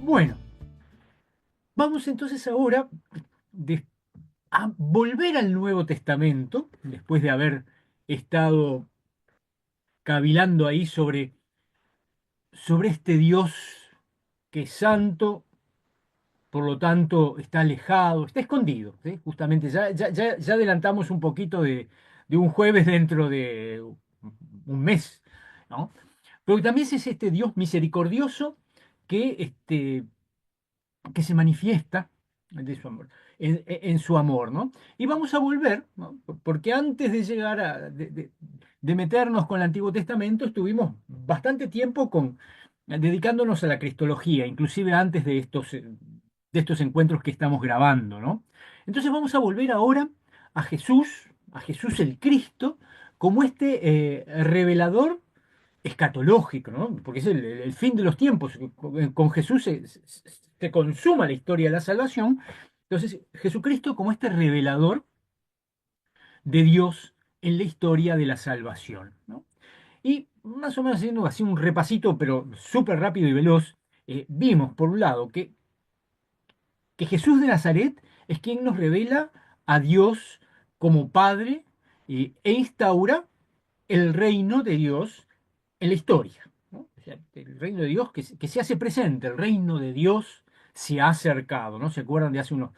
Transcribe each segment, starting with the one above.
Bueno, vamos entonces ahora de- a volver al Nuevo Testamento, después de haber estado cavilando ahí sobre este Dios que es santo, por lo tanto está alejado, está escondido, ¿sí? Justamente ya adelantamos un poquito de un jueves dentro de un mes, ¿no? Pero también es este Dios misericordioso que se manifiesta de su amor, en su amor, ¿no? Y vamos a volver, ¿no? Porque antes de llegar de meternos con el Antiguo Testamento, estuvimos bastante tiempo dedicándonos a la cristología, inclusive antes de estos encuentros que estamos grabando, ¿no? Entonces vamos a volver ahora a Jesús el Cristo, como revelador escatológico, ¿no? Porque es el fin de los tiempos. Con Jesús se consuma la historia de la salvación. Entonces, Jesucristo como este revelador de Dios en la historia de la salvación, ¿no? Y más o menos haciendo así un repasito, pero súper rápido y veloz, vimos, por un lado, que Jesús de Nazaret es quien nos revela a Dios como Padre e instaura el reino de Dios en la historia, ¿no? O sea, el reino de Dios que se hace presente, el reino de Dios se ha acercado, ¿no? ¿Se acuerdan de hace un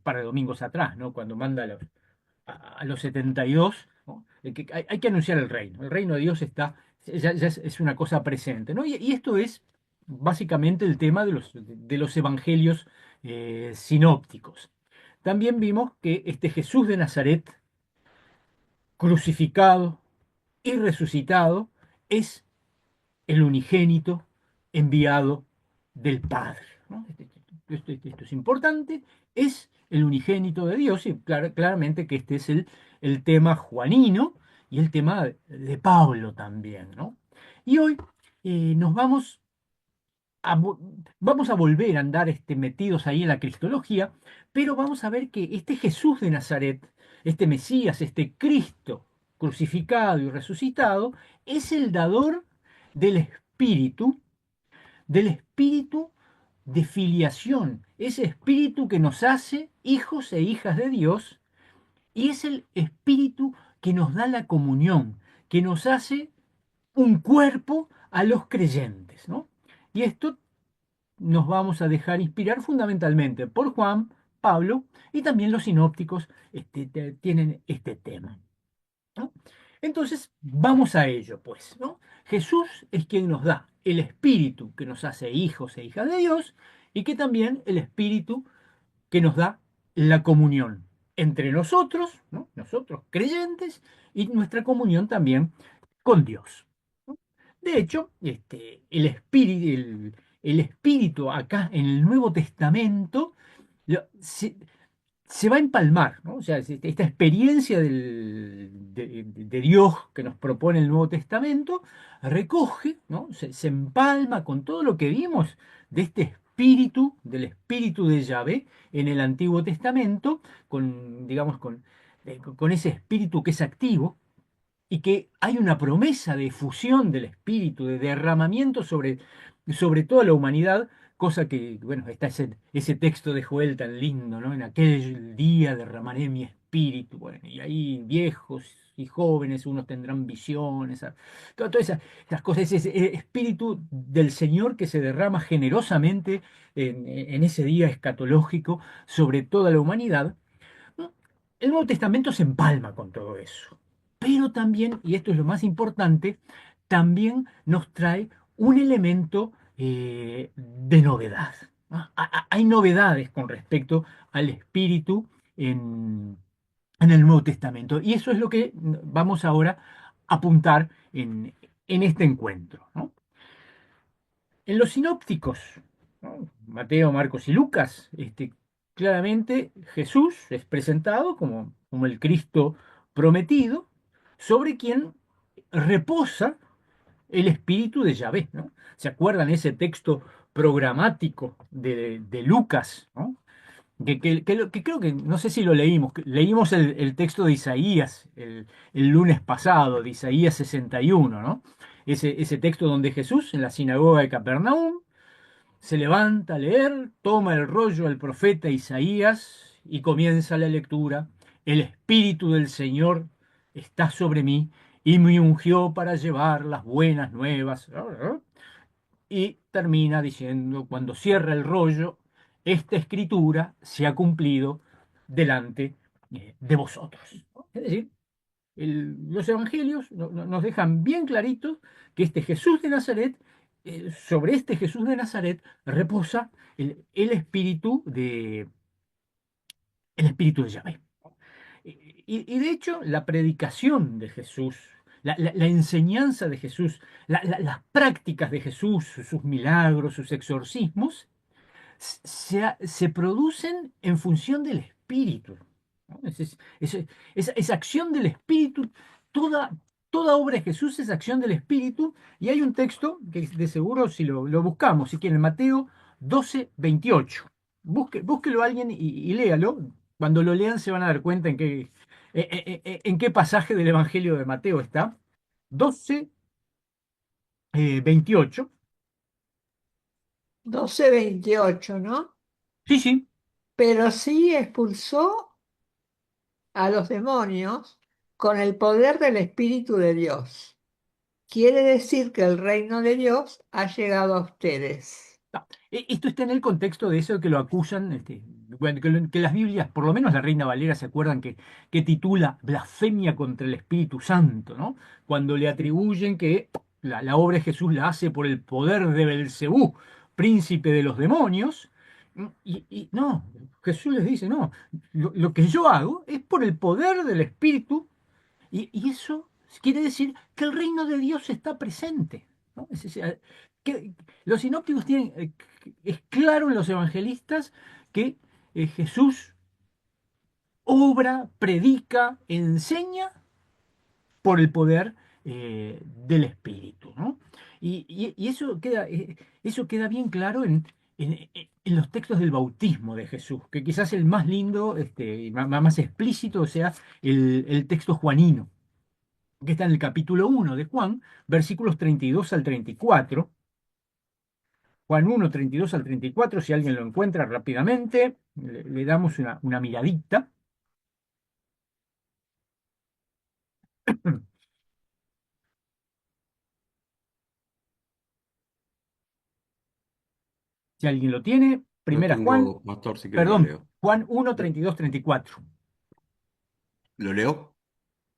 par de domingos atrás, ¿no? Cuando manda a los 72, ¿no? Que hay que anunciar el reino de Dios ya es una cosa presente, ¿no? Y esto es básicamente el tema de los evangelios sinópticos. También vimos que este Jesús de Nazaret, crucificado y resucitado, es el unigénito enviado del Padre, ¿no? Esto es importante, es el unigénito de Dios y claramente que este es el tema juanino y el tema de Pablo también, ¿no? Y hoy nos vamos a volver a andar metidos ahí en la cristología, pero vamos a ver que este Jesús de Nazaret, este Mesías, este Cristo crucificado y resucitado, es el dador del del espíritu de filiación, ese espíritu que nos hace hijos e hijas de Dios, y es el espíritu que nos da la comunión, que nos hace un cuerpo a los creyentes, ¿no? Y esto nos vamos a dejar inspirar fundamentalmente por Juan, Pablo, y también los sinópticos tienen este tema, ¿no? Entonces, vamos a ello, pues, ¿no? Jesús es quien nos da el espíritu que nos hace hijos e hijas de Dios y que también el espíritu que nos da la comunión entre nosotros, ¿no? Nosotros creyentes, y nuestra comunión también con Dios. De hecho, el espíritu acá en el Nuevo Testamento se va a empalmar, ¿no? O sea, esta experiencia de Dios que nos propone el Nuevo Testamento recoge, ¿no? Se empalma con todo lo que vimos de este espíritu, del espíritu de Yahvé en el Antiguo Testamento, digamos, con ese espíritu que es activo, y que hay una promesa de fusión del espíritu, de derramamiento sobre toda la humanidad, cosa que, bueno, está ese texto de Joel tan lindo, ¿no? En aquel día derramaré mi espíritu, bueno, y ahí viejos y jóvenes, unos tendrán visiones, todas esas cosas, ese espíritu del Señor que se derrama generosamente en ese día escatológico sobre toda la humanidad, ¿no? El Nuevo Testamento se empalma con todo eso, pero también, y esto es lo más importante, también nos trae un elemento de novedad, ¿no? Hay novedades con respecto al espíritu en, en el Nuevo Testamento, y eso es lo que vamos ahora a apuntar en este encuentro, ¿no? En los sinópticos, ¿no? Mateo, Marcos y Lucas, claramente Jesús es presentado como el Cristo prometido, sobre quien reposa el espíritu de Yahvé, ¿no? ¿Se acuerdan ese texto programático de Lucas, ¿no? Que creo que, no sé si lo leímos, leímos el texto de Isaías el lunes pasado, de Isaías 61, ¿no? Ese texto donde Jesús, en la sinagoga de Capernaum, Se levanta a leer, toma el rollo del profeta Isaías y comienza la lectura. El Espíritu del Señor está sobre mí y me ungió para llevar las buenas nuevas. Y termina diciendo, cuando cierra el rollo, esta escritura se ha cumplido delante de vosotros. Es decir, los evangelios nos dejan bien clarito que este Jesús de Nazaret, sobre este Jesús de Nazaret reposa el espíritu de Yahvé. Y de hecho, la predicación de Jesús, la enseñanza de Jesús, las prácticas de Jesús, sus milagros, sus exorcismos, se producen en función del espíritu, ¿no? Esa acción del espíritu, toda, toda obra de Jesús es acción del espíritu, y hay un texto que de seguro si lo buscamos, si quieren, Mateo 12:28. Búsquelo alguien y léalo. Cuando lo lean se van a dar cuenta en qué pasaje del Evangelio de Mateo está. 12:28. 12:28, ¿no? Sí, sí. Pero sí expulsó a los demonios con el poder del Espíritu de Dios. Quiere decir que el reino de Dios ha llegado a ustedes. No, esto está en el contexto de eso que lo acusan, bueno, que las Biblias, por lo menos la Reina Valera, se acuerdan que titula blasfemia contra el Espíritu Santo, ¿no? Cuando le atribuyen que la obra de Jesús la hace por el poder de Belcebú, príncipe de los demonios. Y no, Jesús les dice, no, lo que yo hago es por el poder del Espíritu, y eso quiere decir que el reino de Dios está presente, ¿no? Es decir, que los sinópticos tienen, es claro en los evangelistas que Jesús obra, predica, enseña por el poder del Espíritu, ¿no? Y eso queda bien claro en los textos del bautismo de Jesús, que quizás el más lindo, y más explícito, o sea, el texto juanino, que está en el capítulo 1 de Juan, versículos 32 al 34. Juan 1, 32 al 34, si alguien lo encuentra rápidamente, le damos una miradita. Si alguien lo tiene, Lo primera Juan, tengo, Pastor, si quiere lo perdón, leo. Juan 1, 32, 34. ¿Lo leo?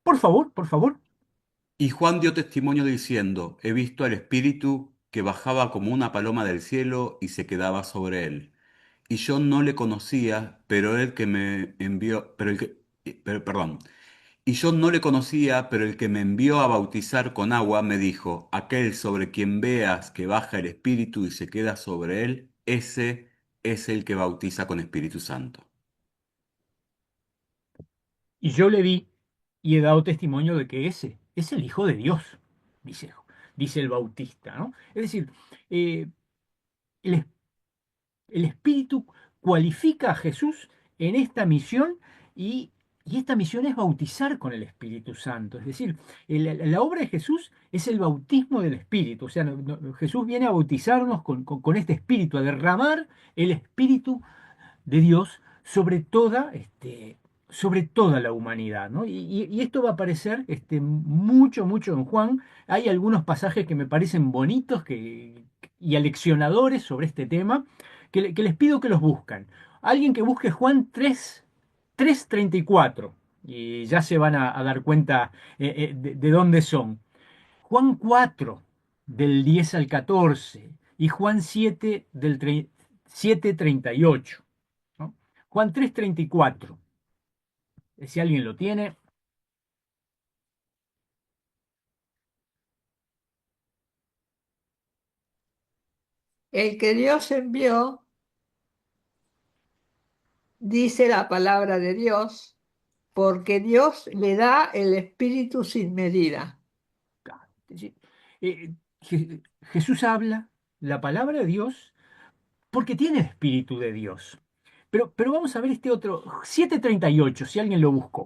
Por favor, por favor. Y Juan dio testimonio diciendo, he visto al Espíritu que bajaba como una paloma del cielo y se quedaba sobre él. Y yo no le conocía, pero el que me envió, perdón. Y yo no le conocía, pero el que me envió a bautizar con agua me dijo, aquel sobre quien veas que baja el Espíritu y se queda sobre él, ese es el que bautiza con Espíritu Santo. Y yo le vi y he dado testimonio de que ese es el Hijo de Dios, dice, dice el Bautista, ¿no? Es decir, eh, el, el Espíritu cualifica a Jesús en esta misión, y, y esta misión es bautizar con el Espíritu Santo. Es decir, la obra de Jesús es el bautismo del Espíritu. O sea, Jesús viene a bautizarnos con este Espíritu, a derramar el Espíritu de Dios sobre toda la humanidad, ¿no? Y esto va a aparecer mucho, mucho en Juan. Hay algunos pasajes que me parecen bonitos y aleccionadores sobre este tema, que les pido que los buscan. Alguien que busque Juan 3:34, y ya se van a dar cuenta de dónde son. Juan 4, del 10 al 14, y Juan 7, del 7:38, ¿no? Juan 3:34, si alguien lo tiene. El que Dios envió, dice la palabra de Dios, porque Dios le da el Espíritu sin medida. Sí, Jesús habla la palabra de Dios porque tiene el Espíritu de Dios. Pero vamos a ver este otro, 7:38, si alguien lo buscó.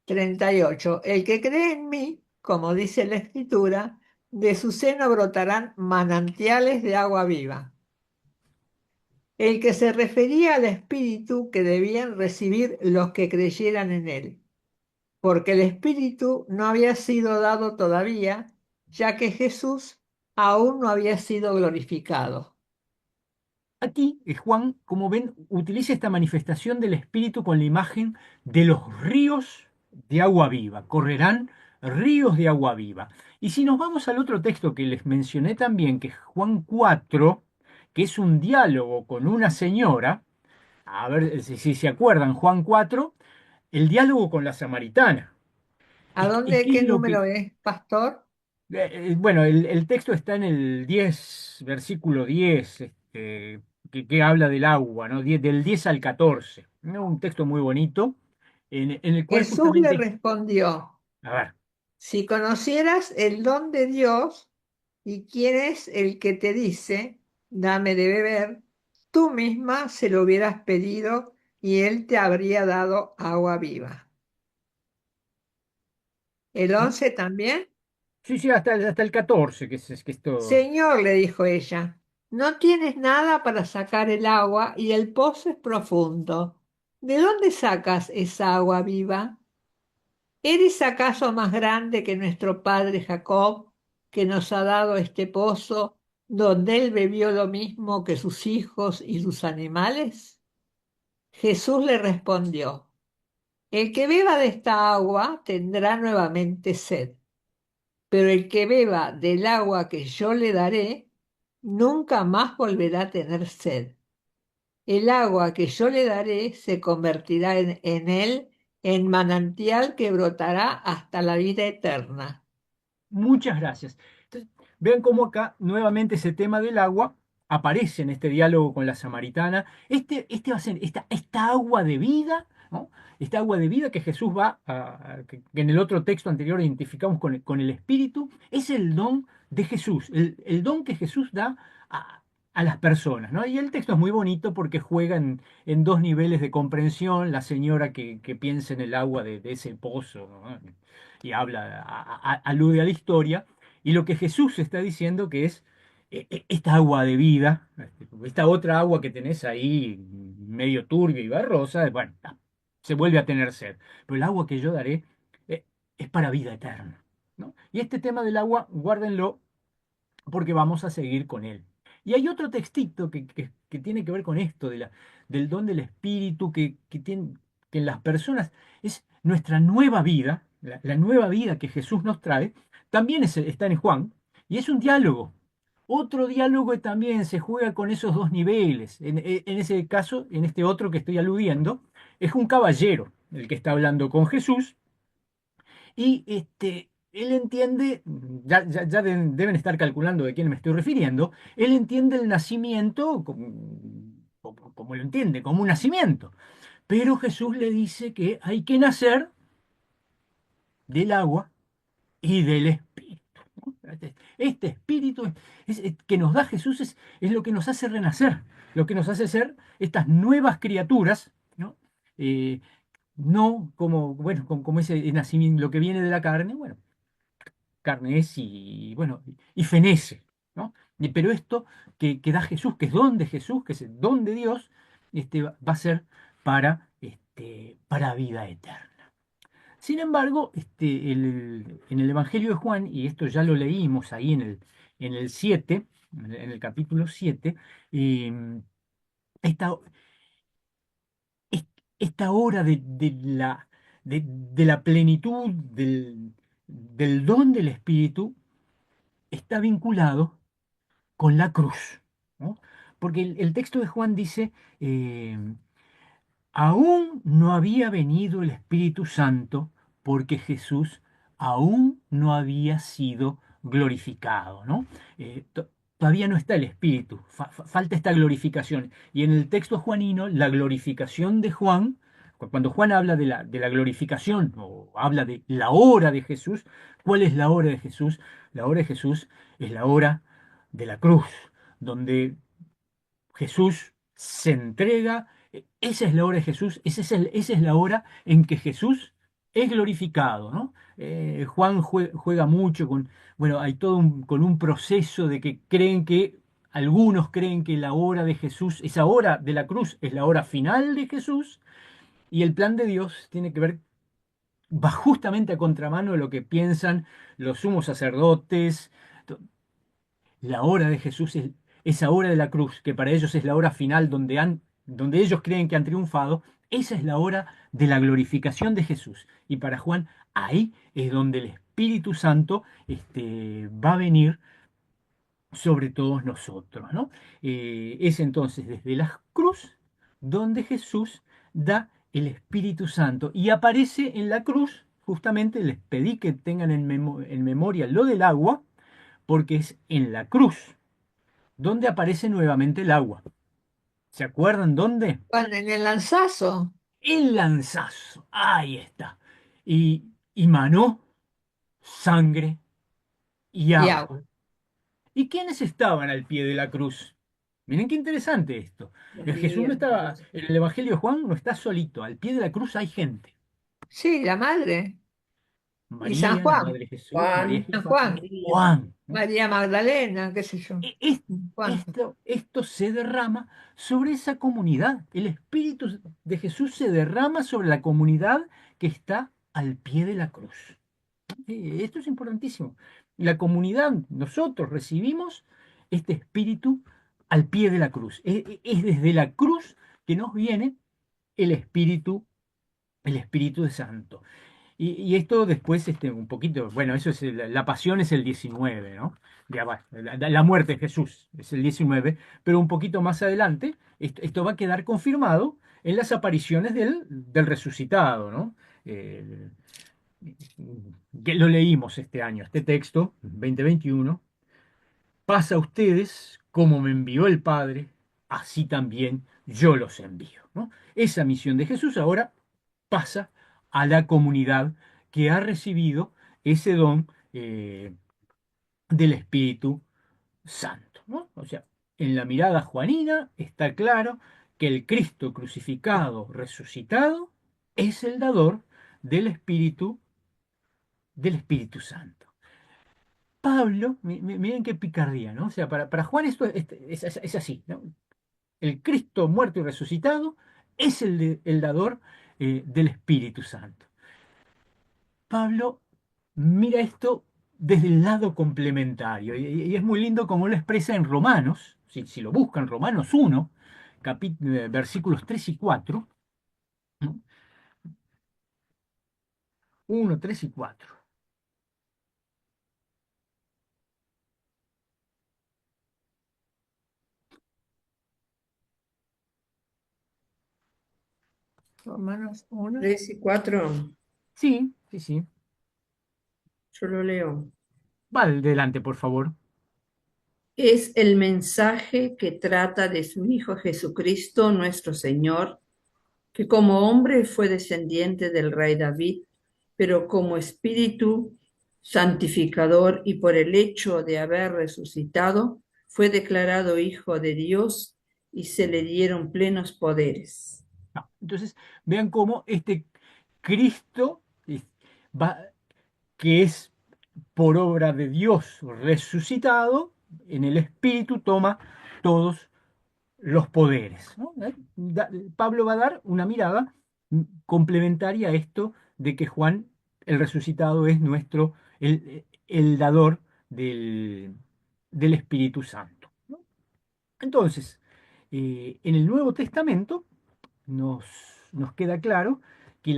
38. El que cree en mí, como dice la Escritura, de su seno brotarán manantiales de agua viva. El que se refería al Espíritu que debían recibir los que creyeran en él, porque el Espíritu no había sido dado todavía, ya que Jesús aún no había sido glorificado. Aquí, Juan, como ven, utiliza esta manifestación del Espíritu con la imagen de los ríos de agua viva. Correrán ríos de agua viva. Y si nos vamos al otro texto que les mencioné también, que es Juan 4, que es un diálogo con una señora, a ver si se acuerdan, Juan 4, el diálogo con la samaritana. ¿A Y dónde, qué es qué lo número que... es, pastor? Bueno, el texto está en el 10, versículo 10, que habla del agua, ¿no? Del 10 al 14, ¿no? Un texto muy bonito, en el cual Jesús le justamente, respondió, a ver, si conocieras el don de Dios y quién es el que te dice, dame de beber, tú misma se lo hubieras pedido y él te habría dado agua viva. El ¿no? 11 también. Sí, sí, hasta el 14, que es todo. Señor, le dijo ella, no tienes nada para sacar el agua y el pozo es profundo. ¿De dónde sacas esa agua viva? ¿Eres acaso más grande que nuestro padre Jacob, que nos ha dado este pozo, donde él bebió lo mismo que sus hijos y sus animales? Jesús le respondió, el que beba de esta agua tendrá nuevamente sed, pero el que beba del agua que yo le daré, nunca más volverá a tener sed. El agua que yo le daré se convertirá en él en manantial que brotará hasta la vida eterna. Muchas gracias. Entonces, vean cómo acá nuevamente ese tema del agua aparece en este diálogo con la samaritana. Este va a ser esta agua de vida, ¿no? Esta agua de vida que Jesús que en el otro texto anterior identificamos con el Espíritu, es el don de Jesús, el don que Jesús da a, a las personas, ¿no? Y el texto es muy bonito porque juega en dos niveles de comprensión. La señora que piensa en el agua de ese pozo, ¿no? Y habla, alude a la historia, y lo que Jesús está diciendo que es esta agua de vida, esta otra agua que tenés ahí medio turbia y barrosa, bueno, se vuelve a tener sed, pero el agua que yo daré es para vida eterna, ¿no? Y este tema del agua, guárdenlo porque vamos a seguir con él. Y hay otro textito que tiene que ver con esto del don del Espíritu que en las personas es nuestra nueva vida, la nueva vida que Jesús nos trae, también está en Juan, y es un diálogo. Otro diálogo que también se juega con esos dos niveles. En ese caso, en este otro que estoy aludiendo, es un caballero el que está hablando con Jesús y él entiende, ya deben estar calculando de quién me estoy refiriendo, él entiende el nacimiento como lo entiende, como un nacimiento. Pero Jesús le dice que hay que nacer del agua y del espíritu, ¿no? Este espíritu que nos da Jesús es lo que nos hace renacer, lo que nos hace ser estas nuevas criaturas, ¿no? Eh, no como, bueno, como ese nacimiento, lo que viene de la carne, bueno, carne es y bueno, y fenece, ¿no? Pero esto que da Jesús, que es don de Jesús, que es el don de Dios, va a ser para vida eterna. Sin embargo, en el Evangelio de Juan, y esto ya lo leímos ahí en el 7, en el capítulo 7, eh, esta, es- esta hora de la plenitud del don del Espíritu está vinculado con la cruz, ¿no? Porque el texto de Juan dice, eh, aún no había venido el Espíritu Santo porque Jesús aún no había sido glorificado, ¿no? Todavía no está el Espíritu, falta esta glorificación. Y en el texto juanino, la glorificación de Juan, cuando Juan habla de la glorificación o habla de la hora de Jesús, ¿cuál es la hora de Jesús? La hora de Jesús es la hora de la cruz, donde Jesús se entrega. Esa es la hora de Esa es la hora en que Jesús es glorificado, ¿no? Juan juega mucho con, bueno, hay todo con un proceso de que creen que, algunos creen que la hora de Jesús, esa hora de la cruz es la hora final de Jesús, y el plan de Dios tiene que ver, va justamente a contramano de lo que piensan los sumos sacerdotes. La hora de Jesús es esa hora de la cruz, que para ellos es la hora final donde ellos creen que han triunfado. Esa es la hora de la glorificación de Jesús. Y para Juan, ahí es donde el Espíritu Santo va a venir sobre todos nosotros, ¿no? Es entonces desde la cruz donde Jesús da el Espíritu Santo y aparece en la cruz. Justamente les pedí que tengan en memoria lo del agua, porque es en la cruz donde aparece nuevamente el agua. ¿Se acuerdan dónde? Bueno, en el lanzazo El lanzazo. Ahí está. Y manó sangre y y agua. agua. ¿Y quiénes estaban al pie de la cruz? Miren qué interesante esto. Jesús no María. estaba, en el Evangelio de Juan no está solito. Al pie de la cruz hay gente. Sí, la madre. Y San María, la Juan. madre de Jesús, María Juan, San Jesús, Juan. María, Juan, ¿no? María Magdalena, qué sé yo. Es- ¿Cuánto? esto se derrama sobre esa comunidad. El Espíritu de Jesús se derrama sobre la comunidad que está al pie de la cruz. Esto es importantísimo. La comunidad, nosotros recibimos este Espíritu al pie de la cruz. Es desde la cruz que nos viene el Espíritu, el Espíritu Santo. Y esto después, un poquito, bueno, eso es, la pasión es el 19, ¿no? Ya va, la muerte de Jesús es el 19, pero un poquito más adelante, esto va a quedar confirmado en las apariciones del resucitado, ¿no? Eh, que lo leímos este año, este texto, 2021, pasa a ustedes como me envió el Padre, así también yo los envío, ¿no? Esa misión de Jesús ahora pasa a la comunidad que ha recibido ese don del Espíritu Santo, ¿no? O sea, en la mirada juanina está claro que el Cristo crucificado, resucitado, es el dador del Espíritu Santo. Pablo, miren qué picardía, ¿no? O sea, para Juan esto es así, ¿no? El Cristo muerto y resucitado es el dador del Espíritu Santo. Pablo mira esto desde el lado complementario y es muy lindo como lo expresa en Romanos, si lo buscan, Romanos 1, versículos 3 y 4, ¿no? 1, 3 y 4. Romanos 1. 3 y 4. Sí, sí, sí. Yo lo leo. Va adelante, por favor. Es el mensaje que trata de su Hijo Jesucristo, nuestro Señor, que como hombre fue descendiente del rey David, pero como espíritu santificador y por el hecho de haber resucitado, fue declarado Hijo de Dios y se le dieron plenos poderes. No. Entonces, vean cómo este Cristo va, que es por obra de Dios resucitado, en el Espíritu toma todos los poderes, ¿no? Pablo va a dar una mirada complementaria a esto de que Juan, el resucitado, es el dador del Espíritu Santo, ¿no? Entonces, en el Nuevo Testamento nos, nos queda claro que,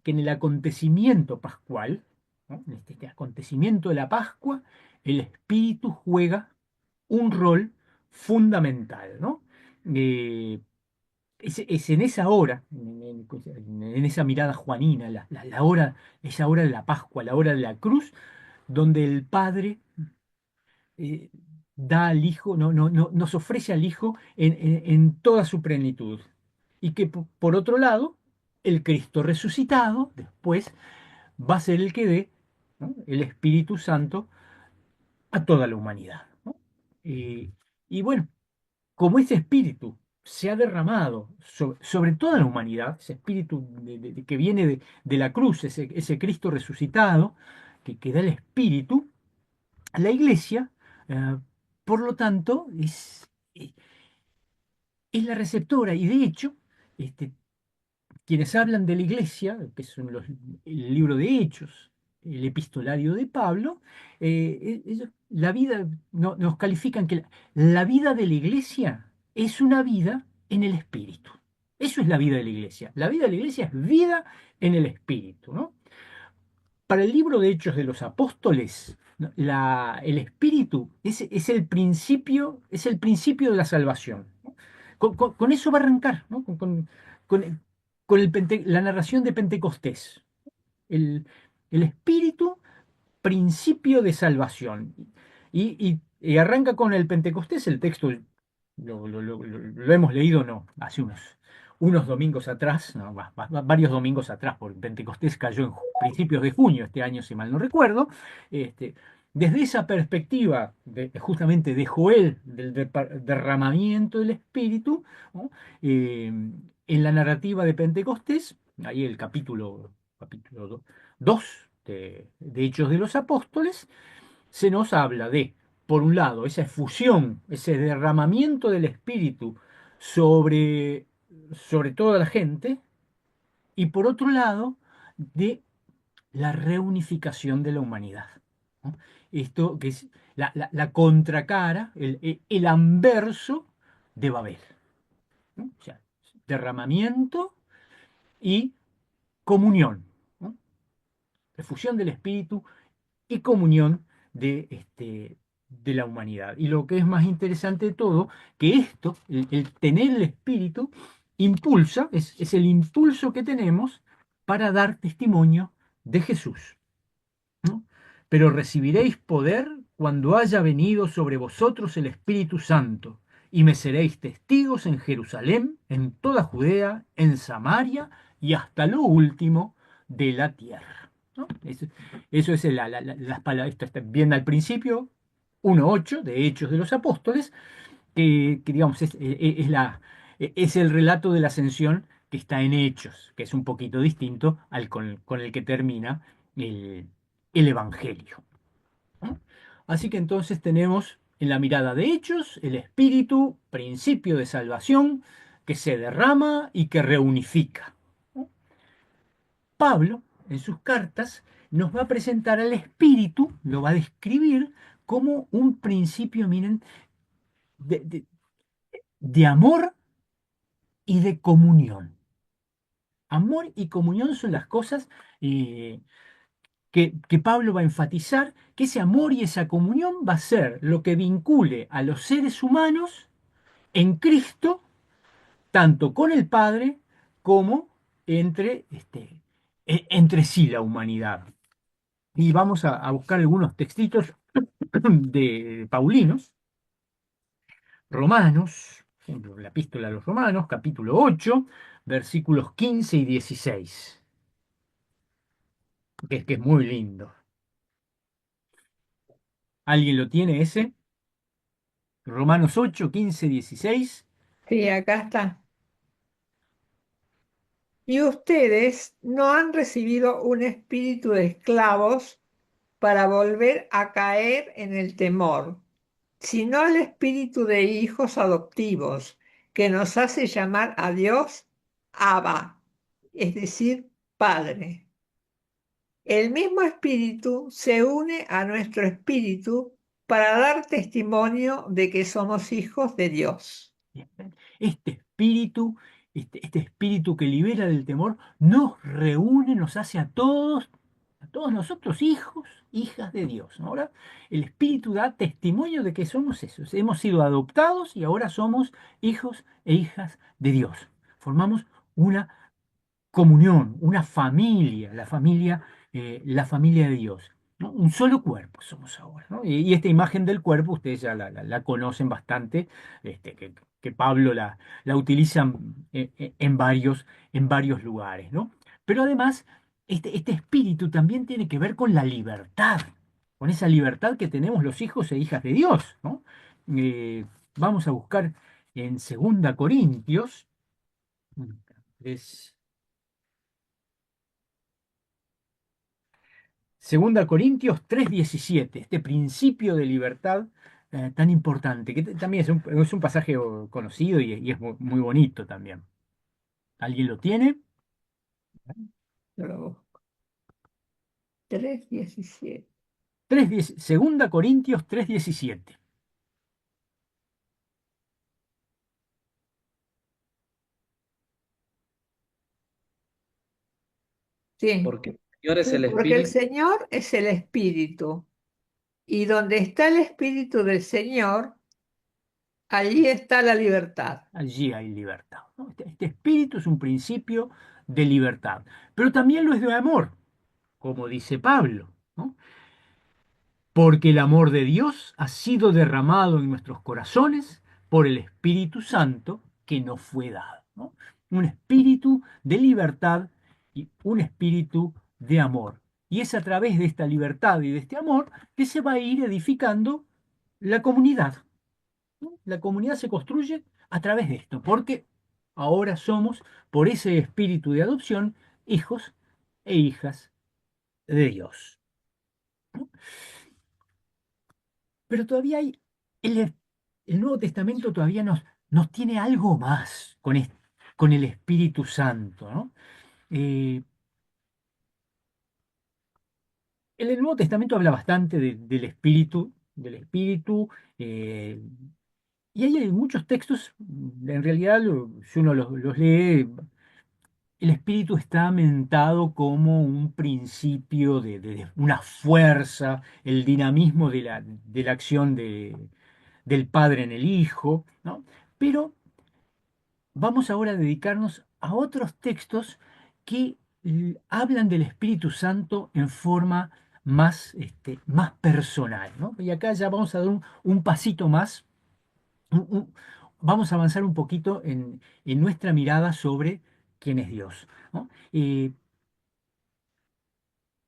que en el acontecimiento pascual, ¿no? En este acontecimiento de la Pascua, el Espíritu juega un rol fundamental, ¿no? Eh, es en esa hora, en esa mirada juanina, la hora, esa hora de la Pascua, la hora de la cruz, donde el Padre eh, da al Hijo, nos ofrece al Hijo en toda su plenitud. Y que por otro lado, el Cristo resucitado después va a ser el que dé, ¿no? El Espíritu Santo a toda la humanidad, ¿no? Y bueno, como ese Espíritu se ha derramado sobre toda la humanidad, ese espíritu que viene de la cruz, ese Cristo resucitado, que da el espíritu, la iglesia, eh, por lo tanto, es la receptora y de hecho, este, quienes hablan de la iglesia, que son el libro de Hechos, el epistolario de Pablo, la vida, nos califican que la vida de la iglesia es una vida en el espíritu. Eso es la vida de la iglesia. La vida de la iglesia es vida en el espíritu, ¿no? Para el libro de Hechos de los Apóstoles, ¿no? El espíritu es el principio de la salvación, ¿no? Con eso va a arrancar, ¿no? Con- con la narración de Pentecostés. El, el espíritu, principio de salvación. Y arranca con el Pentecostés, el texto lo hemos leído, no, hace unos domingos atrás, no, varios domingos atrás, porque Pentecostés cayó en principios de junio este año, si mal no recuerdo. Este, desde esa perspectiva, justamente de Joel, del derramamiento del Espíritu, ¿no? En la narrativa de Pentecostés, ahí el capítulo 2 de Hechos de los Apóstoles, se nos habla de, por un lado, esa efusión, ese derramamiento del Espíritu sobre toda la gente, y por otro lado, de la reunificación de la humanidad, ¿no? Esto que es la contracara, el anverso de Babel, ¿no? O sea, derramamiento y comunión, ¿no? Efusión del Espíritu y comunión de la humanidad. Y lo que es más interesante de todo, que esto, el tener el Espíritu, impulsa, es el impulso que tenemos para dar testimonio de Jesús, ¿no? Pero recibiréis poder cuando haya venido sobre vosotros el Espíritu Santo, y me seréis testigos en Jerusalén, en toda Judea, en Samaria y hasta lo último de la tierra, ¿no? Eso es las palabras, esto está bien al principio, 1:8 de Hechos de los Apóstoles, que digamos es el relato de la ascensión que está en Hechos, que es un poquito distinto al con el que termina el, el Evangelio, ¿no? Así que entonces tenemos en la mirada de Hechos el Espíritu, principio de salvación, que se derrama y que reunifica, ¿no? Pablo, en sus cartas, nos va a presentar al Espíritu, lo va a describir como un principio, miren, de, de- de amor y de comunión. Amor y comunión son las cosas eh, que Pablo va a enfatizar, que ese amor y esa comunión va a ser lo que vincule a los seres humanos en Cristo, tanto con el Padre como entre sí la humanidad. Y vamos a buscar algunos textitos de Paulinos, Romanos, por ejemplo, la epístola a los Romanos, capítulo 8, versículos 15 y 16, que es muy lindo. ¿Alguien lo tiene ese? Romanos 8, 15, 16. Sí, acá está. Y ustedes no han recibido un espíritu de esclavos para volver a caer en el temor, sino el espíritu de hijos adoptivos, que nos hace llamar a Dios Abba, es decir, Padre. El mismo espíritu se une a nuestro espíritu para dar testimonio de que somos hijos de Dios. Este este espíritu que libera del temor, nos reúne, nos hace a todos nosotros hijos, hijas de Dios, ¿no? Ahora, el espíritu da testimonio de que somos esos. Hemos sido adoptados y ahora somos hijos e hijas de Dios. Formamos una comunión, una familia, la familia de Dios, ¿no? Un solo cuerpo somos ahora, ¿no? Y esta imagen del cuerpo, ustedes ya la conocen bastante, que Pablo la utiliza en varios lugares, ¿no? Pero además, este espíritu también tiene que ver con la libertad, con esa libertad que tenemos los hijos e hijas de Dios, ¿no? Vamos a buscar en Segunda Corintios, es Segunda Corintios 3:17, este principio de libertad tan importante, que también es un pasaje conocido y es muy bonito también. ¿Alguien lo tiene? Yo lo busco. 3:17. Segunda Corintios 3:17. Sí, Porque el Señor es sí, el porque el Espíritu. Señor es el Espíritu. Y donde está el Espíritu del Señor, allí está la libertad. Allí hay libertad, ¿no? Este espíritu es un principio de libertad, pero también lo es de amor, como dice Pablo, ¿no? Porque el amor de Dios ha sido derramado en nuestros corazones por el Espíritu Santo que nos fue dado, ¿no? Un espíritu de libertad y un espíritu de amor. Y es a través de esta libertad y de este amor que se va a ir edificando la comunidad, ¿no? La comunidad se construye a través de esto, porque ahora somos, por ese espíritu de adopción, hijos e hijas de Dios, ¿no? Pero todavía hay, el, el Nuevo Testamento todavía nos tiene algo más con el Espíritu Santo, ¿no? Eh, el Nuevo Testamento habla bastante del Espíritu, eh, y hay muchos textos, en realidad, si uno los lee, el espíritu está mentado como un principio de una fuerza, el dinamismo de la acción del Padre en el Hijo, ¿no? Pero vamos ahora a dedicarnos a otros textos que hablan del Espíritu Santo en forma más personal, ¿no? Y acá ya vamos a dar un pasito más, un- un- vamos a avanzar un poquito en nuestra mirada sobre quién es Dios, ¿no?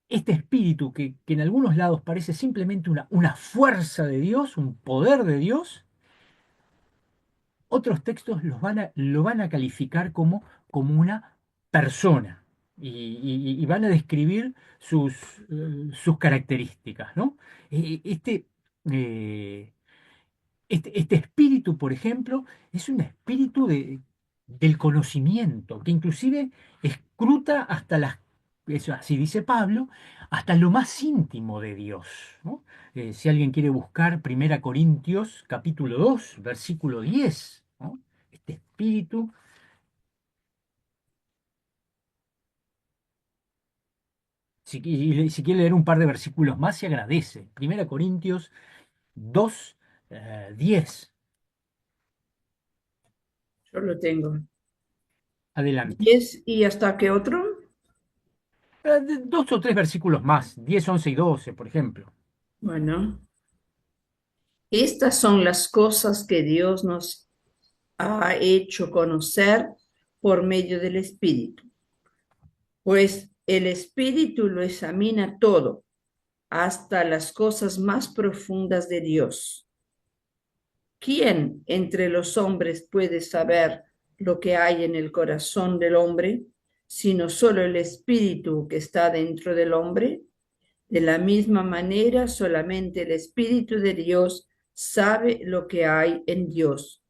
Este espíritu que en algunos lados parece simplemente una fuerza de Dios, un poder de Dios, otros textos lo van a calificar como una persona y van a describir sus características, ¿no? Este, eh, este espíritu, por ejemplo, es un espíritu del conocimiento, que inclusive escruta hasta eso así dice Pablo, hasta lo más íntimo de Dios, ¿no? Si alguien quiere buscar Primera Corintios capítulo 2 versículo 10, ¿no? Este espíritu, si quiere leer un par de versículos más, se agradece. Primera Corintios 2, 10. Yo lo tengo. Adelante. 10 y hasta qué otro. Dos o tres versículos más, 10, 11 y 12, por ejemplo. Bueno, estas son las cosas que Dios nos ha hecho conocer por medio del Espíritu, pues el Espíritu lo examina todo, hasta las cosas más profundas de Dios. ¿Quién entre los hombres puede saber lo que hay en el corazón del hombre, sino solo el Espíritu que está dentro del hombre? De la misma manera, solamente el Espíritu de Dios sabe lo que hay en Dios.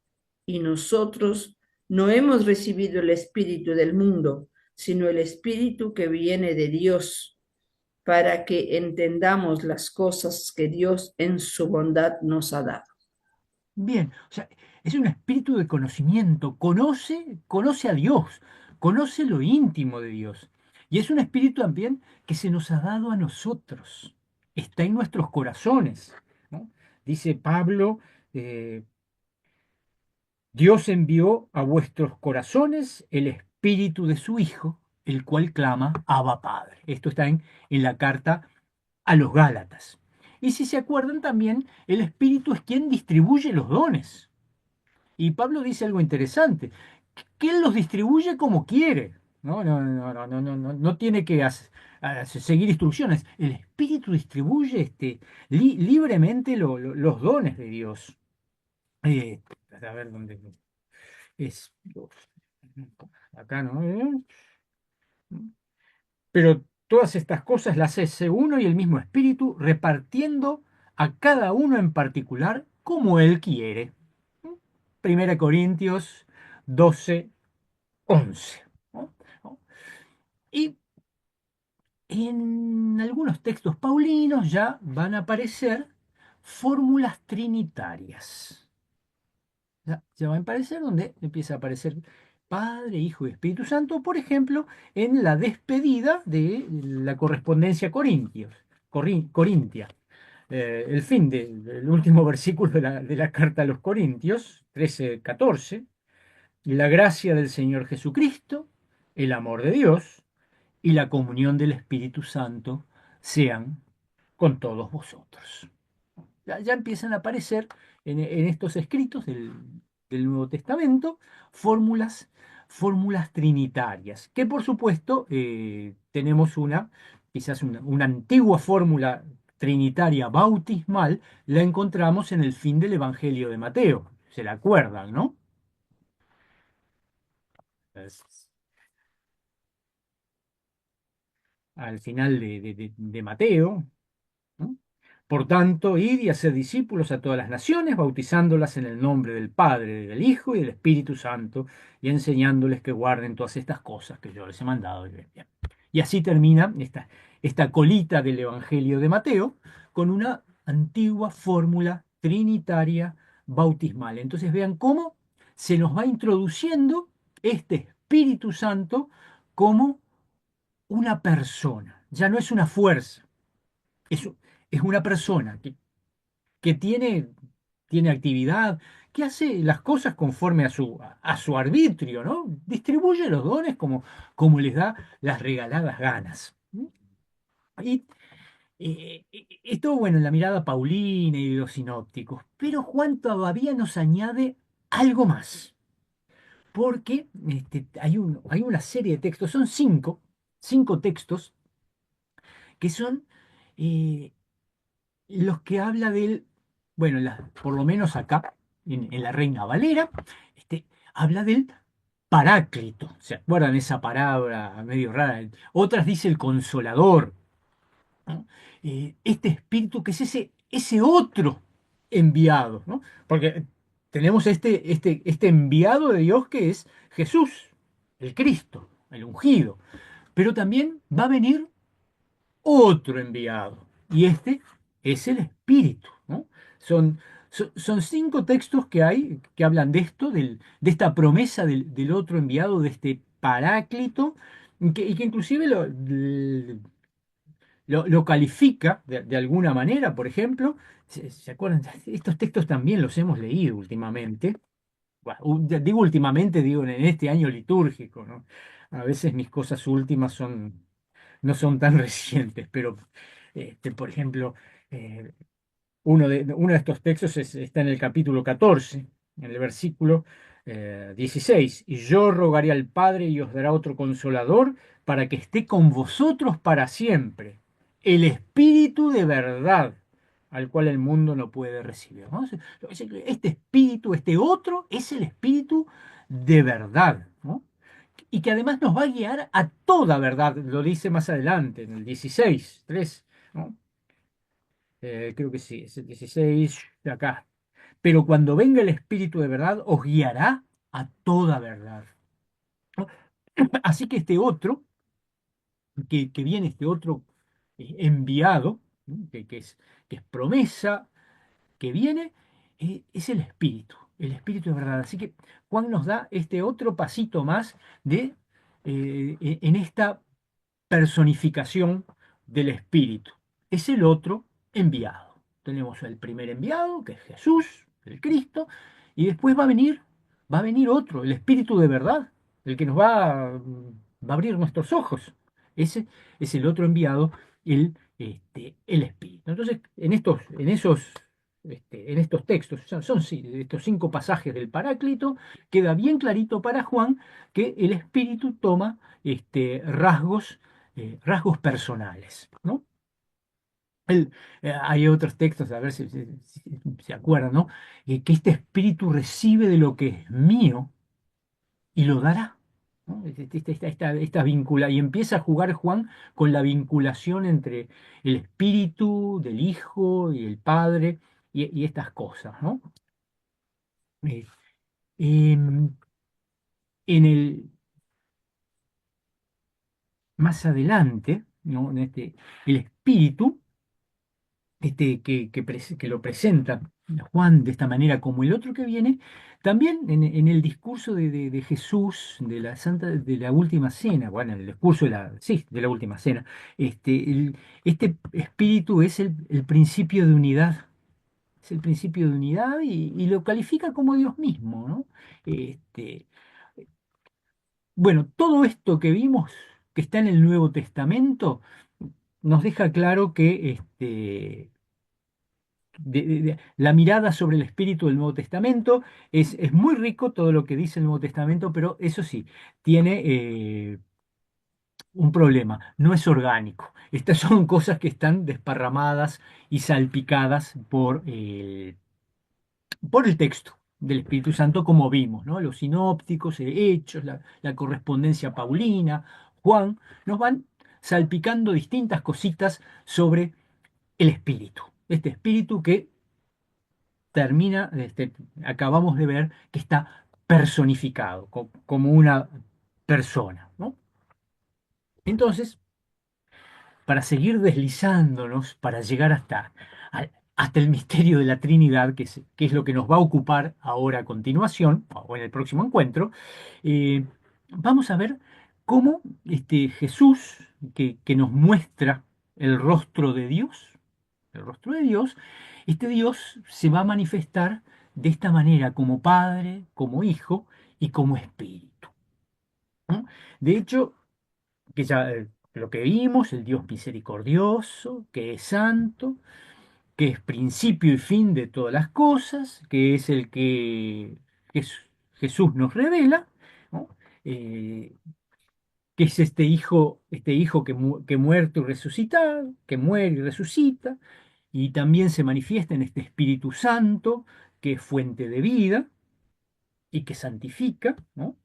Y nosotros no hemos recibido el Espíritu del mundo, sino el Espíritu que viene de Dios, para que entendamos las cosas que Dios en su bondad nos ha dado. Bien, o sea, es un espíritu de conocimiento, conoce a Dios, conoce lo íntimo de Dios. Y es un espíritu también que se nos ha dado a nosotros, está en nuestros corazones, ¿no? Dice Pablo, eh, Dios envió a vuestros corazones el espíritu de su Hijo, el cual clama, Abba Padre. Esto está en la carta a los Gálatas. Y si se acuerdan también, el espíritu es quien distribuye los dones. Y Pablo dice algo interesante, que él los distribuye como quiere, ¿no? No tiene que seguir instrucciones. El Espíritu distribuye libremente los dones de Dios. A ver dónde. Es, acá no, pero todas estas cosas las hace uno y el mismo espíritu, repartiendo a cada uno en particular como él quiere. Primera Corintios 12:11. ¿No? ¿No? Y en algunos textos paulinos ya van a aparecer fórmulas trinitarias. Ya va a aparecer donde empieza a aparecer Padre, Hijo y Espíritu Santo, por ejemplo, en la despedida de la correspondencia Corintia. El fin del último versículo de la carta a los Corintios, 13:14, la gracia del Señor Jesucristo, el amor de Dios y la comunión del Espíritu Santo sean con todos vosotros. Ya empiezan a aparecer en estos escritos del Nuevo Testamento fórmulas trinitarias, que por supuesto tenemos quizás una antigua fórmula trinitaria bautismal, la encontramos en el fin del Evangelio de Mateo. ¿Se la acuerdan, no? Es- Al final de Mateo. ¿No? Por tanto, id y haced discípulos a todas las naciones, bautizándolas en el nombre del Padre, del Hijo y del Espíritu Santo, y enseñándoles que guarden todas estas cosas que yo les he mandado. Bien. Y así termina esta colita del Evangelio de Mateo con una antigua fórmula trinitaria bautismal. Entonces vean cómo se nos va introduciendo este Espíritu Santo como una persona, ya no es una fuerza, es, es una persona que tiene actividad, que hace las cosas conforme a su arbitrio, ¿no? Distribuye los dones como les da las regaladas ganas. Y esto, bueno, en la mirada paulina y de los sinópticos, pero Juan todavía nos añade algo más, porque hay una serie de textos, son cinco textos que son eh, los que habla del, bueno, por lo menos acá, en la Reina Valera, habla del Paráclito. ¿Se acuerdan esa palabra medio rara? Otras dice el Consolador, ¿no? Este espíritu que es ese otro enviado, ¿no? Porque tenemos este enviado de Dios que es Jesús, el Cristo, el ungido. Pero también va a venir otro enviado. Y este es el Espíritu, ¿no? Son, son cinco textos que hay que hablan de esto, de esta promesa del otro enviado, de este Paráclito, y que inclusive lo califica de alguna manera. Por ejemplo, ¿se acuerdan? Estos textos también los hemos leído últimamente. Bueno, digo últimamente, digo en este año litúrgico, ¿no? A veces mis cosas últimas no son tan recientes, pero por ejemplo, eh, uno de estos textos está en el capítulo 14, en el versículo 16. Y yo rogaré al Padre y os dará otro consolador para que esté con vosotros para siempre, el Espíritu de verdad, al cual el mundo no puede recibir. ¿No? Este espíritu, este otro, es el Espíritu de verdad, ¿no? Y que además nos va a guiar a toda verdad, lo dice más adelante, en el 16:3, ¿no? Creo que sí, es el 16 de acá. Pero cuando venga el Espíritu de verdad, os guiará a toda verdad, ¿no? Así que este otro, que viene, este otro enviado, ¿no? que es promesa, que viene, es el Espíritu de verdad. Así que Juan nos da este otro pasito más en esta personificación del Espíritu. Es el otro enviado. Tenemos el primer enviado, que es Jesús, el Cristo, y después va a venir otro, el Espíritu de verdad, el que nos va a abrir nuestros ojos. Ese es el otro enviado, el Espíritu. Entonces, en estos textos, son estos 5 pasajes del Paráclito, queda bien clarito para Juan que el Espíritu toma rasgos personales, ¿no? Hay otros textos, a ver si se acuerdan, ¿no? Que este espíritu recibe de lo que es mío y lo dará. ¿No? Y empieza a jugar Juan con la vinculación entre el espíritu del Hijo y el Padre y estas cosas, ¿no? Eh, em, en el, Más adelante, ¿no? El espíritu que lo presenta Juan de esta manera como el otro que viene, también en el discurso de Jesús de la última cena, bueno, en el discurso sí, de la última cena, este espíritu es el principio de unidad. Es el principio de unidad y lo califica como Dios mismo, ¿no? Este, bueno, todo esto que vimos, que está en el Nuevo Testamento, nos deja claro que la mirada sobre el espíritu del Nuevo Testamento es muy rico todo lo que dice el Nuevo Testamento, pero eso sí, tiene un problema, no es orgánico. Estas son cosas que están desparramadas y salpicadas por el texto del Espíritu Santo, como vimos, ¿no? Los sinópticos, hechos, la correspondencia paulina, Juan, nos van salpicando distintas cositas sobre el espíritu. Este espíritu que termina, acabamos de ver que está personificado como una persona, ¿no? Entonces, para seguir deslizándonos, para llegar hasta el misterio de la Trinidad, que es lo que nos va a ocupar ahora a continuación, o en el próximo encuentro, eh, vamos a ver cómo Jesús, que nos muestra el rostro de Dios, el rostro de Dios, este Dios se va a manifestar de esta manera como Padre, como Hijo y como Espíritu, ¿no? De hecho, que ya lo que vimos, el Dios misericordioso, que es santo, que es principio y fin de todas las cosas, que es el que Jesús nos revela, ¿no? Eh, que es este hijo que muerto y resucitado, que muere y resucita, y también se manifiesta en este Espíritu Santo, que es fuente de vida y que santifica, ¿no?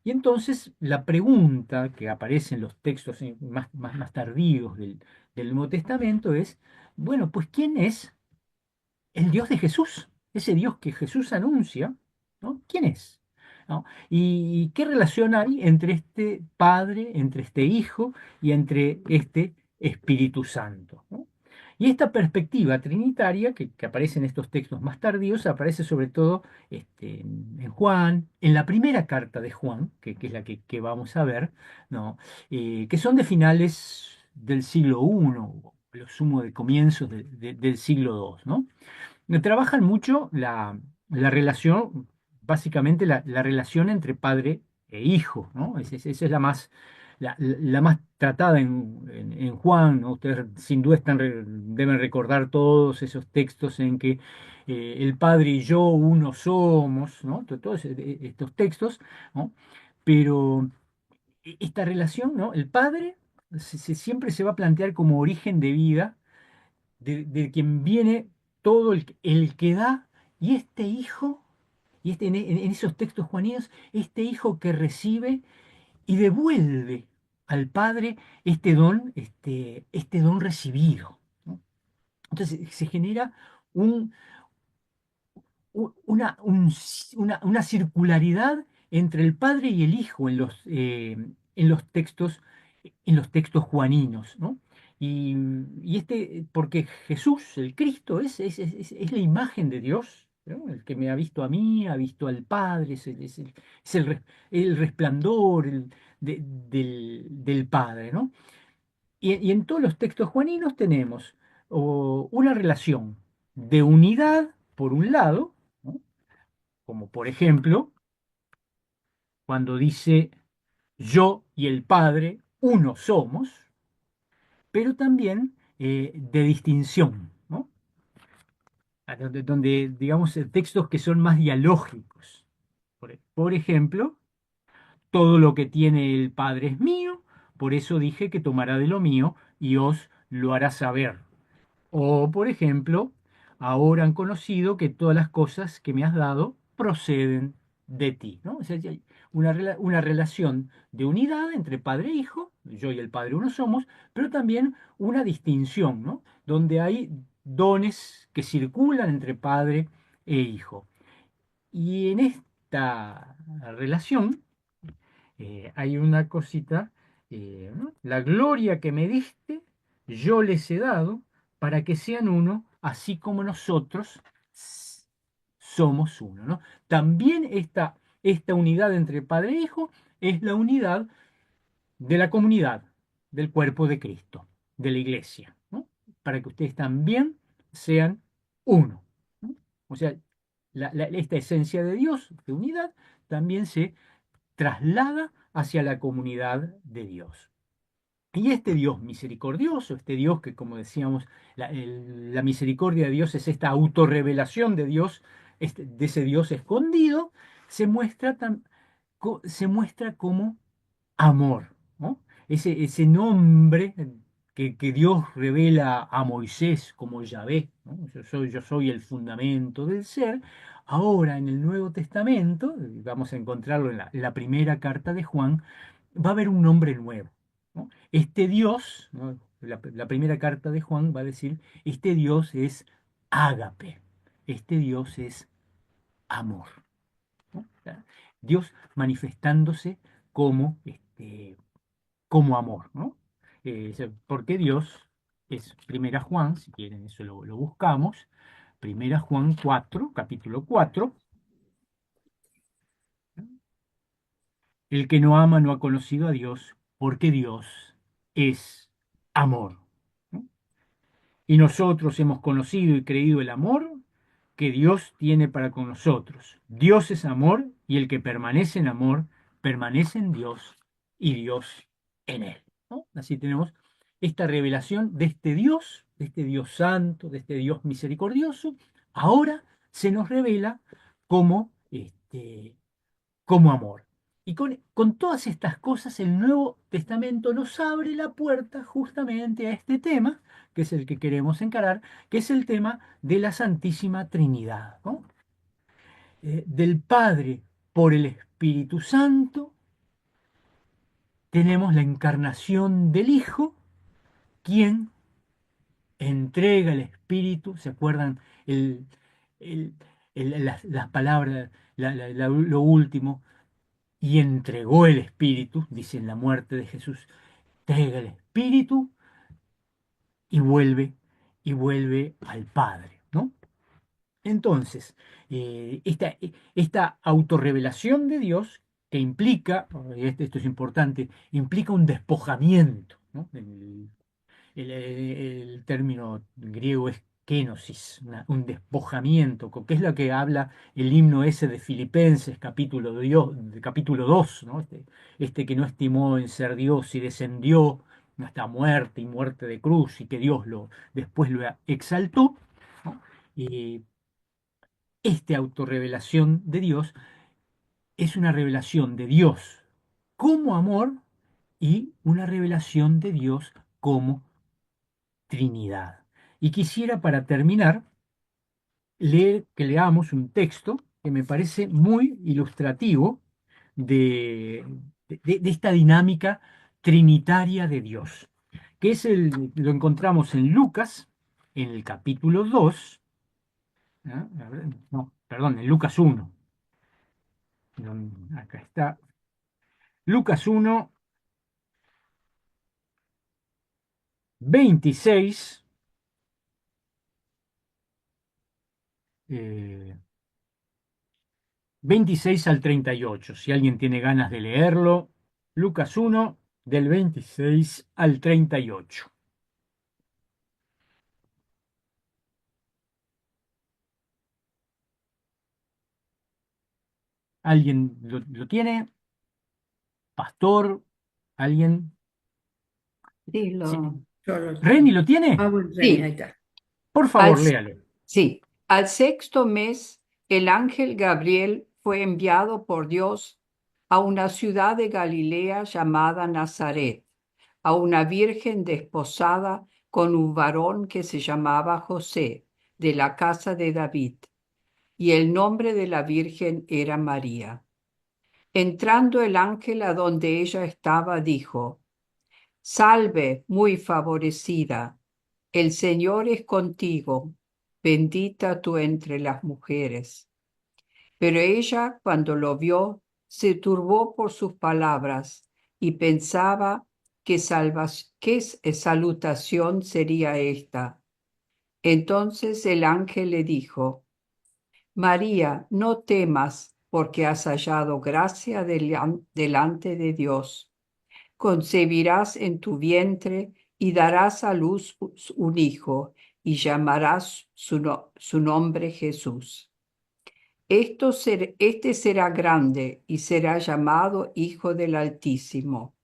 Y entonces la pregunta que aparece en los textos más tardíos del Nuevo Testamento es, bueno, pues ¿quién es el Dios de Jesús? Ese Dios que Jesús anuncia, ¿no? ¿Quién es? ¿No? ¿Y qué relación hay entre este Padre, entre este Hijo y entre este Espíritu Santo? ¿No? Y esta perspectiva trinitaria que aparece en estos textos más tardíos, aparece sobre todo en Juan, en la primera carta de Juan, que es la que vamos a ver, ¿no? Que son de finales del siglo I, lo sumo de comienzos del siglo II, ¿no? Trabajan mucho la relación, básicamente la relación entre padre e hijo, ¿no? Esa es la más tratada en Juan, ¿no? Ustedes sin duda deben recordar todos esos textos en que el padre y yo uno somos, ¿no? Todos estos textos, ¿no? Pero esta relación, ¿no? El padre siempre se va a plantear como origen de vida de quien viene todo el que da, y este hijo, en esos textos juaninos, este hijo que recibe y devuelve al Padre este don recibido, ¿no? Entonces se genera un, una circularidad entre el Padre y el Hijo en los textos juaninos, ¿no? Porque Jesús, el Cristo, es la imagen de Dios, ¿no? El que me ha visto a mí, ha visto al Padre, el resplandor del Padre, ¿no? Y en todos los textos juaninos tenemos una relación de unidad, por un lado, ¿no? Como por ejemplo, cuando dice yo y el Padre uno somos, pero también de distinción, ¿no? Donde, digamos, textos que son más dialógicos. Por ejemplo, todo lo que tiene el Padre es mío, por eso dije que tomará de lo mío y os lo hará saber. O, por ejemplo, ahora han conocido que todas las cosas que me has dado proceden de ti, ¿no? O sea, una relación de unidad entre padre e hijo, yo y el padre uno somos, pero también una distinción, ¿no? Donde hay dones que circulan entre padre e hijo. Y en esta relación hay una cosita, ¿no? La gloria que me diste, yo les he dado para que sean uno, así como nosotros somos uno, ¿no? También esta unidad entre padre e hijo es la unidad de la comunidad, del cuerpo de Cristo, de la iglesia, ¿no? Para que ustedes también sean uno, ¿no? O sea, esta esencia de Dios, de unidad, también se traslada hacia la comunidad de Dios. Y este Dios misericordioso, este Dios que, como decíamos, la misericordia de Dios es esta autorrevelación de Dios, de ese Dios escondido, se muestra, se muestra como amor, ¿no? Ese nombre que Dios revela a Moisés como Yahvé, ¿no? Yo soy el fundamento del ser. Ahora en el Nuevo Testamento, vamos a encontrarlo en la primera carta de Juan, va a haber un nombre nuevo, ¿no? Este Dios, ¿no? La primera carta de Juan va a decir, este Dios es ágape, este Dios es amor, ¿no? O sea, Dios manifestándose como, como amor, ¿no? Porque Dios es Primera Juan, si quieren eso lo buscamos, Primera Juan 4, capítulo 4, el que no ama no ha conocido a Dios, porque Dios es amor, ¿no? Y nosotros hemos conocido y creído el amor que Dios tiene para con nosotros. Dios es amor y el que permanece en amor permanece en Dios y Dios en él, ¿no? Así tenemos esta revelación de este Dios santo, de este Dios misericordioso. Ahora se nos revela como, como amor. Y con todas estas cosas el Nuevo Testamento nos abre la puerta justamente a este tema, que es el que queremos encarar, que es el tema de la Santísima Trinidad, ¿no? Del Padre por el Espíritu Santo tenemos la encarnación del Hijo, quien entrega el Espíritu. ¿Se acuerdan el- las palabras, lo último? Y entregó el Espíritu, dice en la muerte de Jesús, entrega el Espíritu y vuelve al Padre, ¿no? Entonces, esta autorrevelación de Dios que implica, esto es importante, implica un despojamiento, ¿no? El término griego es kenosis, un despojamiento, que es lo que habla el himno ese de Filipenses, capítulo 2, ¿no? Este que no estimó en ser Dios y descendió hasta muerte y muerte de cruz y que Dios después lo exaltó, ¿no? Y esta autorrevelación de Dios es una revelación de Dios como amor y una revelación de Dios como Trinidad. Y quisiera, para terminar, que leamos un texto que me parece muy ilustrativo de, de esta dinámica trinitaria de Dios, que lo encontramos en Lucas, en el capítulo 2, ¿ah? A ver, no, perdón, en Lucas 1. Acá está, Lucas 1, 26, eh, 26 al 38. Si alguien tiene ganas de leerlo, Lucas 1, del 26 al 38. ¿Alguien lo tiene? ¿Pastor? ¿Alguien? Sí, Sí. Yo lo ¿Reni tengo. lo tiene? Bueno, Reni, ahí Sí, está. Por al, favor, léalo. sí, al sexto mes el ángel Gabriel fue enviado por Dios a una ciudad de Galilea llamada Nazaret, a una virgen desposada con un varón que se llamaba José, de la casa de David, y el nombre de la virgen era María. Entrando el ángel a donde ella estaba, dijo: Salve, muy favorecida, el Señor es contigo, bendita tú entre las mujeres. Pero ella, cuando lo vio, se turbó por sus palabras y pensaba qué salutación sería esta. Entonces el ángel le dijo: María, no temas, porque has hallado gracia delante de Dios. Concebirás en tu vientre y darás a luz un hijo, y llamarás su nombre Jesús. Este será grande y será llamado Hijo del Altísimo.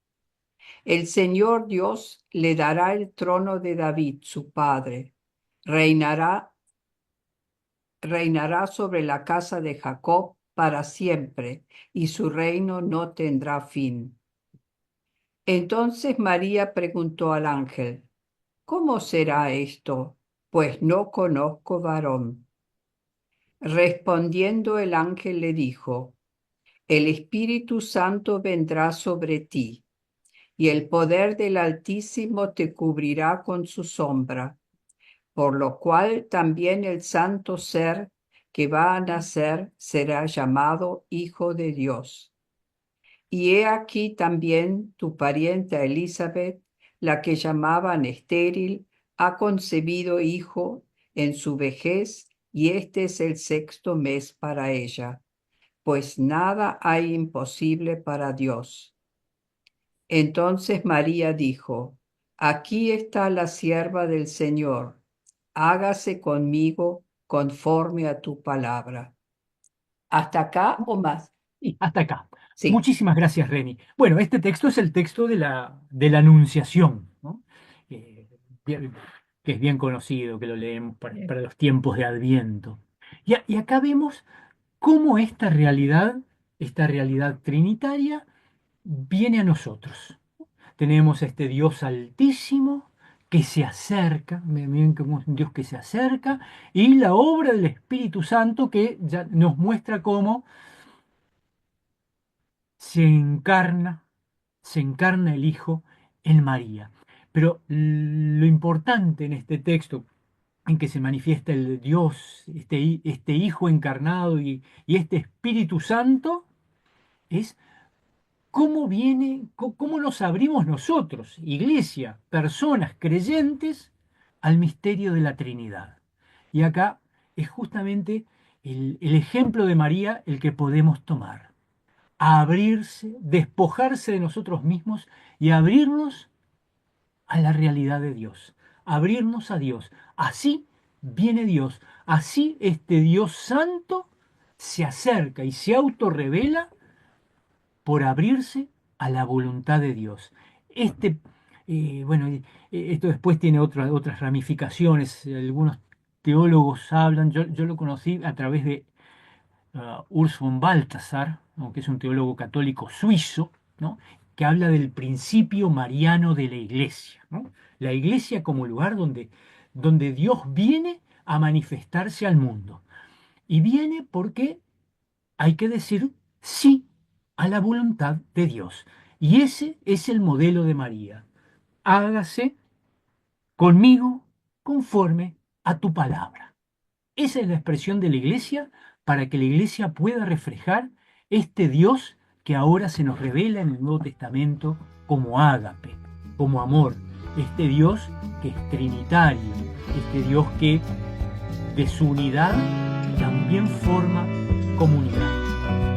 El Señor Dios le dará el trono de David, su padre. Reinará sobre la casa de Jacob para siempre, y su reino no tendrá fin. Entonces María preguntó al ángel: ¿Cómo será esto? Pues no conozco varón. Respondiendo el ángel le dijo: El Espíritu Santo vendrá sobre ti, y el poder del Altísimo te cubrirá con su sombra, por lo cual también el santo ser que va a nacer será llamado Hijo de Dios. Y he aquí también tu parienta Elizabeth, la que llamaban estéril, ha concebido hijo en su vejez, y este es el 6º mes para ella, pues nada hay imposible para Dios. Entonces María dijo: Aquí está la sierva del Señor, hágase conmigo conforme a tu palabra. ¿Hasta acá o más? Y hasta acá. Sí. Muchísimas gracias, Reni. Bueno, este texto es el texto de la Anunciación, ¿no? Eh, bien- que es bien conocido, que lo leemos para los tiempos de Adviento. Y acá vemos cómo esta realidad trinitaria, viene a nosotros. Tenemos este Dios altísimo que se acerca, miren como es un Dios que se acerca, y la obra del Espíritu Santo que ya nos muestra cómo se encarna, se encarna el Hijo en María. Pero lo importante en este texto, en que se manifiesta el Dios, este Hijo encarnado y este Espíritu Santo, es cómo viene, cómo nos abrimos nosotros, iglesia, personas creyentes, al misterio de la Trinidad. Y acá es justamente el ejemplo de María el que podemos tomar: a abrirse, despojarse de nosotros mismos y abrirnos a la realidad de Dios, abrirnos a Dios. Así viene Dios, así este Dios santo se acerca y se autorrevela por abrirse a la voluntad de Dios. Este, bueno, esto después tiene otras ramificaciones. Algunos teólogos hablan, yo lo conocí a través de Urs von Balthasar, ¿no?, que es un teólogo católico suizo, ¿no?, que habla del principio mariano de la iglesia, ¿no? La iglesia como lugar donde Dios viene a manifestarse al mundo. Y viene porque hay que decir sí a la voluntad de Dios. Y ese es el modelo de María. Hágase conmigo conforme a tu palabra. Esa es la expresión de la iglesia, para que la iglesia pueda reflejar este Dios que ahora se nos revela en el Nuevo Testamento como ágape, como amor. Este Dios que es trinitario, este Dios que de su unidad también forma comunidad.